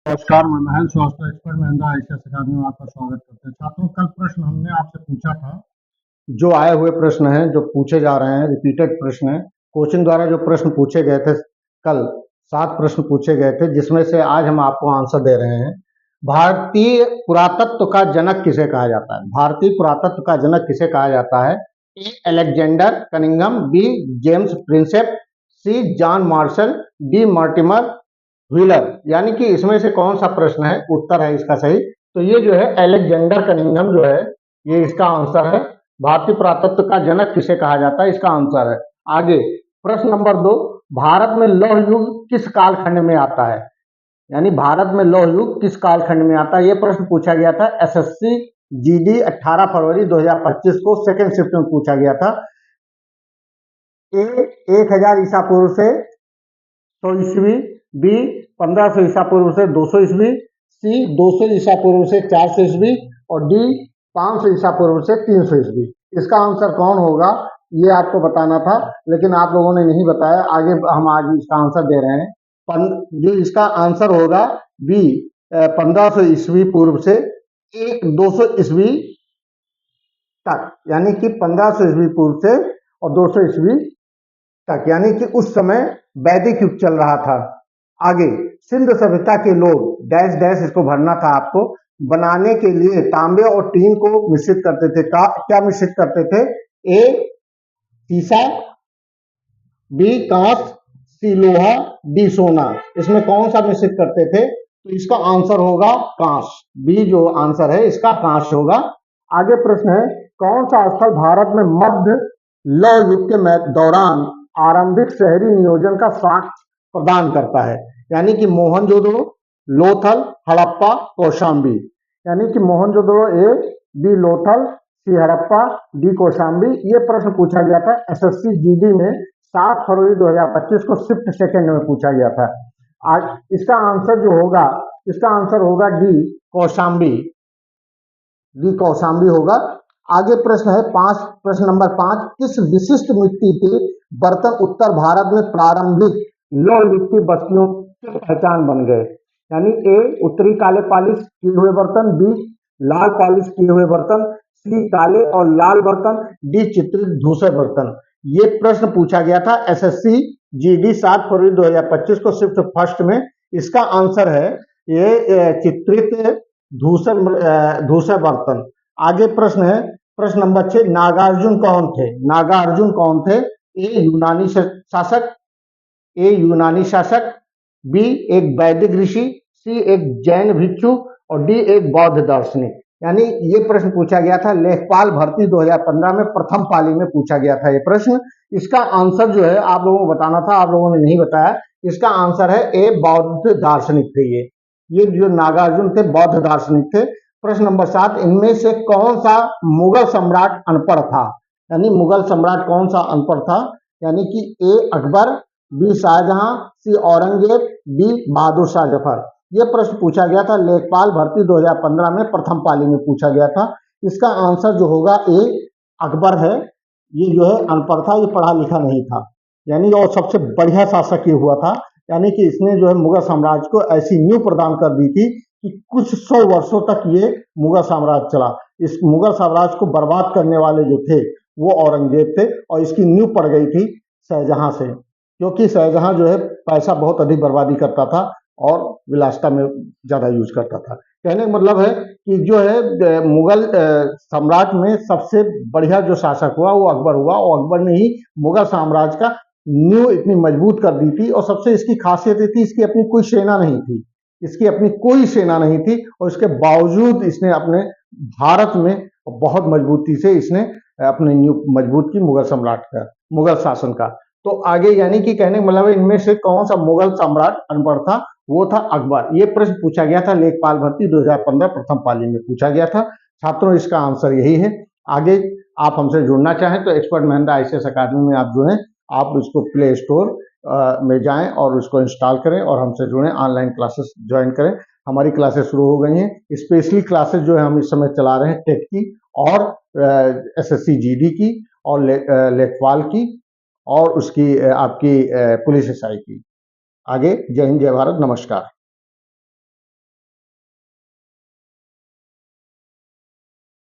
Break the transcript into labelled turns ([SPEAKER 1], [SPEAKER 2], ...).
[SPEAKER 1] नमस्कार, मैं महल स्वास्थ्य एक्सपर्ट महेंद्र आईसीएस अकादमी में आपका स्वागत करते हैं। छात्रों, कल प्रश्न हमने आपसे पूछा था, जो आए हुए प्रश्न हैं, जो पूछे जा रहे हैं, रिपीटेड प्रश्न हैं। कोचिंग द्वारा जो प्रश्न पूछे गए थे कल, 7 प्रश्न पूछे गए थे, जिसमें से आज हम आपको आंसर दे रहे हैं। भारतीय पुरातत्व का जनक किसे कहा जाता है? भारतीय पुरातत्व का जनक किसे कहा जाता है? A. Alexander Cunningham, B. James Prinsep, C. John Marshall, D. Mortimer Wheeler. यानी कि इसमें से कौन सा प्रश्न है, उत्तर है इसका सही। तो ये जो है अलेक्जेंडर कनिंघम जो है, ये इसका आंसर है। भारतीय पुरातत्व का जनक किसे कहा जाता है, इसका आंसर है। आगे प्रश्न नंबर 2, भारत में लौह युग किस कालखंड में आता है? यानी भारत में लौह युग किस कालखंड में आता है, ये प्रश्न पूछा गया था। एसएससी जीडी 18 फरवरी 2025 को सेकेंड शिफ्ट में पूछा गया था। ए 1000 ईसा पूर्व से 100 ईस्वी, बी 1500 ईसा पूर्व से 200 ईस्वी, सी 200 ईसा पूर्व से 400 ईस्वी और डी 500 ईसा पूर्व से 300 ईस्वी। इसका आंसर कौन होगा, ये आपको बताना था, लेकिन आप लोगों ने नहीं बताया। आगे हम आज इसका आंसर दे रहे हैं। जो इसका आंसर होगा बी 1500 ईस्वी पूर्व से 200 ईस्वी तक, यानी कि 1500 ईस्वी पूर्व से और 200 ईस्वी तक, यानी कि उस समय वैदिक युग चल रहा था। आगे सिंध सभ्यता के लोग डैश डैश, इसको भरना था आपको, बनाने के लिए तांबे और टीन को मिश्रित करते थे। क्या मिश्रित करते थे? ए सीसा, बी कांच, सी लोहा, डी सोना। इसमें कौन सा मिश्रित करते थे? तो इसका आंसर होगा कांच। बी जो आंसर है इसका कांच होगा। आगे प्रश्न है, कौन सा स्थल भारत में मध्य लौह युग के दौरान आरंभिक शहरी नियोजन का साक्ष्य प्रदान करता है? यानी कि मोहनजोदड़ो, लोथल, हड़प्पा, कौशाम्बी। यानी कि मोहनजोदड़ो ए, बी लोथल, सी हड़प्पा, डी कौशाम्बी। ये प्रश्न पूछा गया था एसएससी जीडी में 7 फरवरी 2025 को शिफ्ट सेकेंड में पूछा गया था। आज इसका आंसर जो होगा, इसका आंसर होगा डी कौशाम्बी। डी कौशाम्बी होगा। आगे प्रश्न है प्रश्न नंबर 5, किस विशिष्ट मिट्टी के बर्तन उत्तर भारत में प्रारंभिक लौह युग की बस्तियों की पहचान बन गए? यानी ए उत्तरी काले पॉलिश किए हुए बर्तन, बी लाल पॉलिश किए हुए बर्तन, सी काले और लाल बर्तन, डी चित्रित धूसर बर्तन। ये प्रश्न पूछा गया था एसएससी जीडी 7 फरवरी 2025 को शिफ्ट फर्स्ट में। इसका आंसर है ये चित्रित धूसर बर्तन। आगे प्रश्न है प्रश्न नंबर 6, नागार्जुन कौन थे? नागार्जुन कौन थे? ए यूनानी शासक, बी एक वैदिक ऋषि, सी एक जैन भिक्षु और डी एक बौद्ध दार्शनिक। यानी ये प्रश्न पूछा गया था लेखपाल भर्ती 2015 में, प्रथम पाली में पूछा गया था ये प्रश्न। इसका आंसर जो है आप लोगों को बताना था, आप लोगों ने नहीं बताया। इसका आंसर है ए बौद्ध दार्शनिक थे। ये जो नागार्जुन थे बौद्ध दार्शनिक थे। प्रश्न नंबर 7, इनमें से कौन सा मुगल सम्राट अनपढ़ था? यानी मुगल सम्राट कौन सा अनपढ़ था? यानी कि ए अकबर, बी शाहजहां, सी औरंगजेब, डी बहादुर शाह जफर। यह प्रश्न पूछा गया था लेखपाल भर्ती 2015 में, प्रथम पाली में पूछा गया था। इसका आंसर जो होगा ए अकबर है। ये जो है अनपढ़ था, ये पढ़ा लिखा नहीं था, यानी और सबसे बढ़िया शासक ये हुआ था। यानी कि इसने जो है मुगल साम्राज्य को ऐसी नींव प्रदान कर दी थी कि कुछ 100 वर्षों तक ये मुगल साम्राज्य चला। इस मुगल साम्राज्य को बर्बाद करने वाले जो थे वो औरंगजेब थे, और इसकी नींव पड़ गई थी शाहजहां से, क्योंकि शाहजहां जो है पैसा बहुत अधिक बर्बादी करता था और विलासिता में ज्यादा यूज करता था। कहने का मतलब है कि जो है मुगल सम्राट में सबसे बढ़िया जो शासक हुआ वो अकबर हुआ, और अकबर ने ही मुगल साम्राज्य का नींव इतनी मजबूत कर दी थी। और सबसे इसकी खासियत ये थी, इसकी अपनी कोई सेना नहीं थी, इसकी अपनी कोई सेना नहीं थी, और इसके बावजूद इसने अपने भारत में बहुत मजबूती से इसने अपने नींव मजबूत की मुगल सम्राट का, मुगल शासन का। तो आगे यानी कि कहने का मतलब इनमें से कौन सा मुगल सम्राट अनपढ़ था? वो था अकबर। ये प्रश्न पूछा गया था लेखपाल भर्ती 2015 प्रथम पाली में पूछा गया था। छात्रों, इसका आंसर यही है। आगे आप हमसे जुड़ना चाहें तो एक्सपर्ट महेंद्र आईसीएस अकादमी में आप जुड़ें। आप उसको प्ले स्टोर में जाएं और उसको इंस्टॉल करें और हमसे जुड़ें, ऑनलाइन क्लासेस ज्वाइन करें। हमारी क्लासेस शुरू हो गई हैं। स्पेशली क्लासेस जो है हम इस समय चला रहे हैं टेट की और एसएससी जीडी की और लेखपाल की और उसकी आपकी पुलिस एसआई की। आगे जय हिंद, जय भारत, नमस्कार।